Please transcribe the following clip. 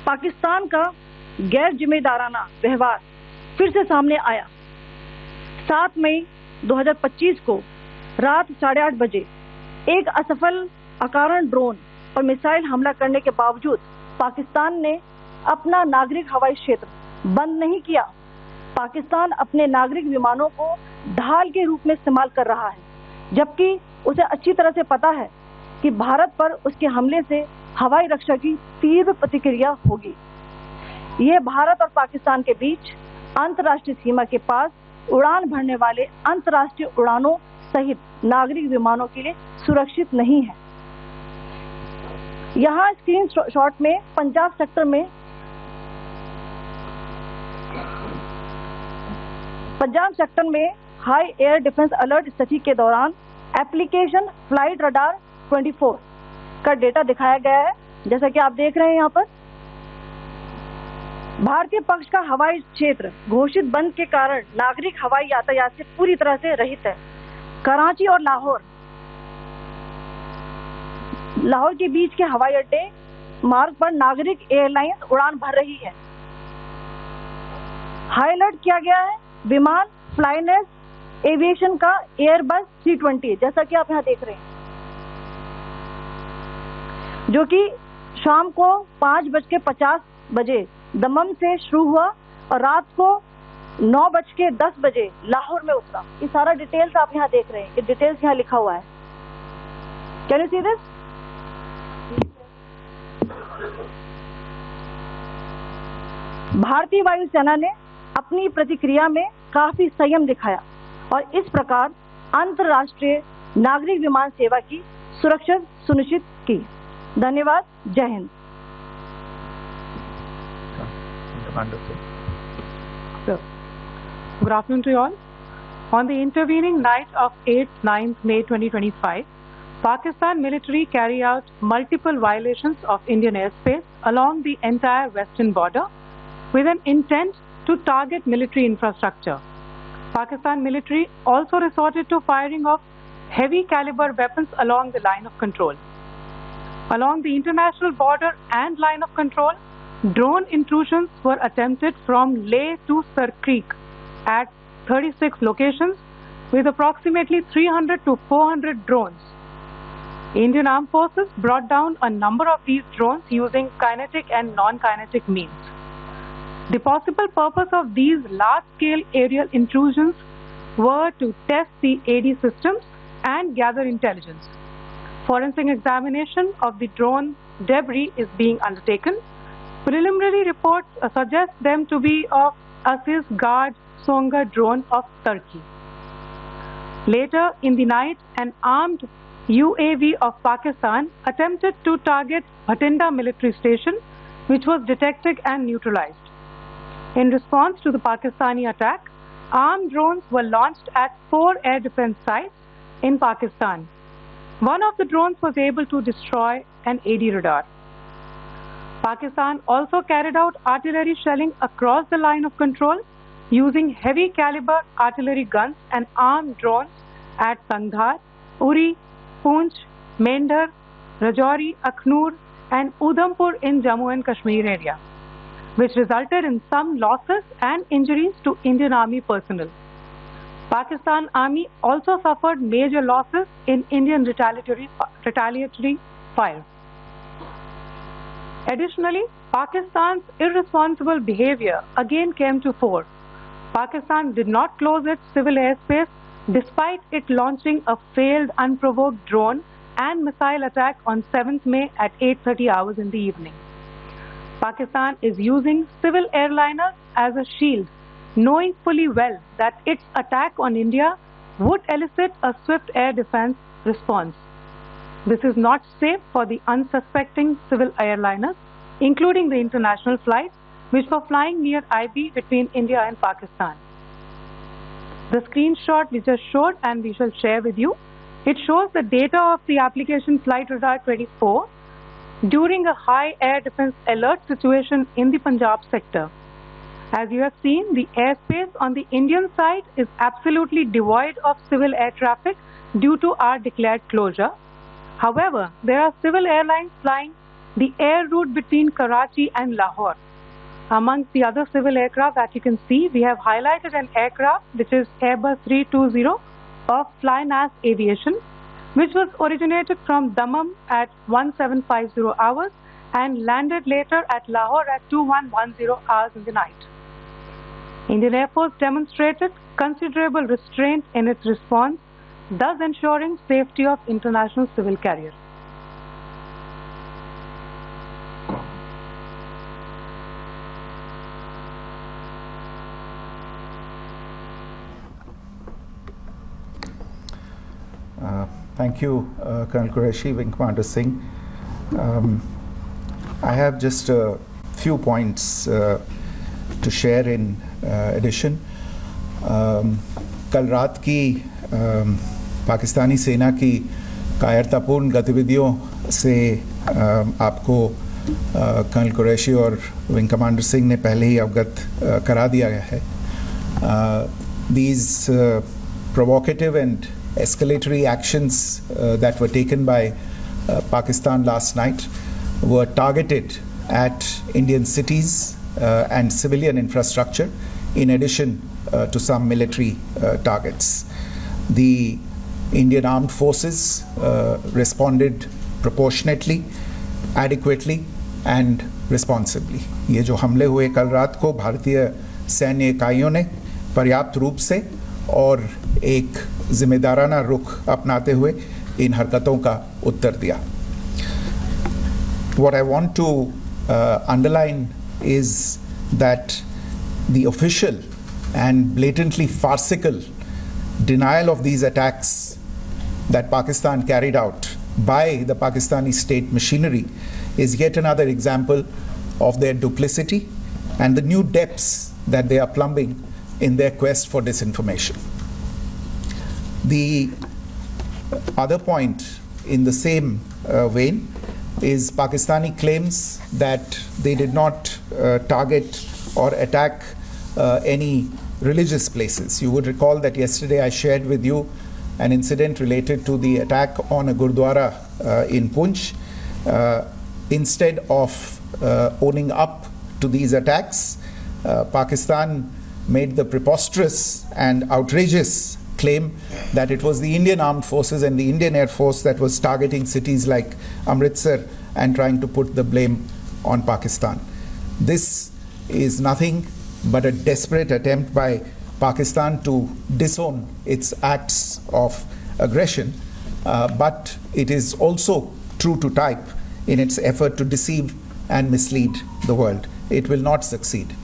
पाकिस्तान का गैर जिम्मेदाराना व्यवहार फिर से सामने आया। 7 मई 2025 को रात 8:30 बजे एक असफल अकारण ड्रोन और मिसाइल हमला करने के बावजूद पाकिस्तान ने अपना नागरिक हवाई क्षेत्र बंद नहीं किया। पाकिस्तान अपने नागरिक विमानों को ढाल के रूप में इस्तेमाल कर रहा है, जबकि उसे अच्छी तरह से पता है कि भारत पर उसके हमले से हवाई रक्षा की तीव्र प्रतिक्रिया होगी। यह भारत और पाकिस्तान के बीच अंतर्राष्ट्रीय सीमा के पास उड़ान भरने वाले अंतर्राष्ट्रीय उड़ानों सहित नागरिक विमानों के लिए सुरक्षित नहीं है। यहाँ स्क्रीन शॉट में पंजाब सेक्टर में हाई एयर डिफेंस अलर्ट स्थिति के दौरान एप्लीकेशन फ्लाइट रडार 24 का डेटा दिखाया गया है। जैसा कि आप देख रहे हैं यहाँ पर भारतीय पक्ष का हवाई क्षेत्र घोषित बंद के कारण नागरिक हवाई यातायात से पूरी तरह से रहित है। कराची और लाहौर के बीच के हवाई अड्डे मार्ग पर नागरिक एयरलाइंस उड़ान भर रही है। हाई अलर्ट किया गया है विमान फ्लाइनेस एविएशन का एयरबस 320, जैसा कि आप यहाँ देख रहे हैं, जो कि शाम को 5:50 बजे दमम से शुरू हुआ और रात को 9:10 बजे लाहौर में उतरा। ये सारा डिटेल्स आप यहाँ देख रहे हैं, ये डिटेल्स यहाँ लिखा हुआ है। Can you see this? भारतीय वायुसेना ने अपनी प्रतिक्रिया में काफी संयम दिखाया और इस प्रकार अंतर्राष्ट्रीय नागरिक विमान सेवा की सुरक्षा सुनिश्चित की। धन्यवाद। जय Hind. Good afternoon to you all. On the intervening night of 8-9 May 2025, Pakistan military carried out multiple violations of Indian airspace along the entire western border with an intent to target military infrastructure. Pakistan military also resorted to firing of heavy caliber weapons along the line of control. Along the international border and line of control, drone intrusions were attempted from Leh to Sir Creek at 36 locations with approximately 300 to 400 drones. Indian Armed Forces brought down a number of these drones using kinetic and non-kinetic means. The possible purpose of these large-scale aerial intrusions were to test the AD systems and gather intelligence. Forensic examination of the drone debris is being undertaken. Preliminary reports suggest them to be of Aziz Guard Songa drone of Turkey. Later in the night, an armed UAV of Pakistan attempted to target Bhatinda military station, which was detected and neutralized. In response to the Pakistani attack, armed drones were launched at 4 air defense sites in Pakistan. One of the drones was able to destroy an AD radar. Pakistan also carried out artillery shelling across the line of control using heavy caliber artillery guns and armed drones at Kandhar, Uri, Poonch, Mendhar, Rajouri, Akhnur and Udhampur in Jammu and Kashmir area, which resulted in some losses and injuries to Indian Army personnel. Pakistan Army also suffered major losses in Indian retaliatory fire. Additionally, Pakistan's irresponsible behavior again came to fore. Pakistan did not close its civil airspace despite it launching a failed unprovoked drone and missile attack on 7th May at 8:30 hours in the evening. Pakistan is using civil airliners as a shield, knowing fully well that its attack on India would elicit a swift air defense response. This is not safe for the unsuspecting civil airliners, including the international flights which were flying near IB between India and Pakistan. The screenshot we just showed and we shall share with you, it shows the data of the application Flight Radar 24 during a high air defense alert situation in the Punjab sector. As you have seen, the airspace on the Indian side is absolutely devoid of civil air traffic due to our declared closure. However, there are civil airlines flying the air route between Karachi and Lahore. Amongst the other civil aircraft that you can see, we have highlighted an aircraft which is Airbus 320 of Flynas Aviation, which was originated from Dammam at 1750 hours and landed later at Lahore at 2110 hours in the night. Indian Air Force demonstrated considerable restraint in its response, thus ensuring safety of international civil carriers. Thank you, Colonel Qureshi, Wing Commander Singh. I have just a few points to share in addition. कल रात की पाकिस्तानी सेना की कायरतापूर्ण गतिविधियों से आपको colonel Qureshi और विंग कमांडर सिंह ने पहले ही अवगत करा दिया गया है. These provocative and escalatory actions that were taken by Pakistan last night were targeted at Indian cities and civilian infrastructure, in addition to some military targets. The Indian Armed Forces responded proportionately, adequately and responsibly. ये जो हमले हुए कल रात को भारतीय सैन्य इकाइयों ने पर्याप्त रूप से और एक जिम्मेदाराना रुख अपनाते हुए इन हरकतों का उत्तर दिया. What I want to underline is that the official and blatantly farcical denial of these attacks that Pakistan carried out by the Pakistani state machinery is yet another example of their duplicity and the new depths that they are plumbing in their quest for disinformation. The other point in the same vein is Pakistani claims that they did not target or attack any religious places. You would recall that yesterday I shared with you an incident related to the attack on a Gurdwara in Poonch. Instead of owning up to these attacks, Pakistan made the preposterous and outrageous claim that it was the Indian Armed Forces and the Indian Air Force that was targeting cities like Amritsar and trying to put the blame on Pakistan. This is nothing but a desperate attempt by Pakistan to disown its acts of aggression, but it is also true to type in its effort to deceive and mislead the world. It will not succeed.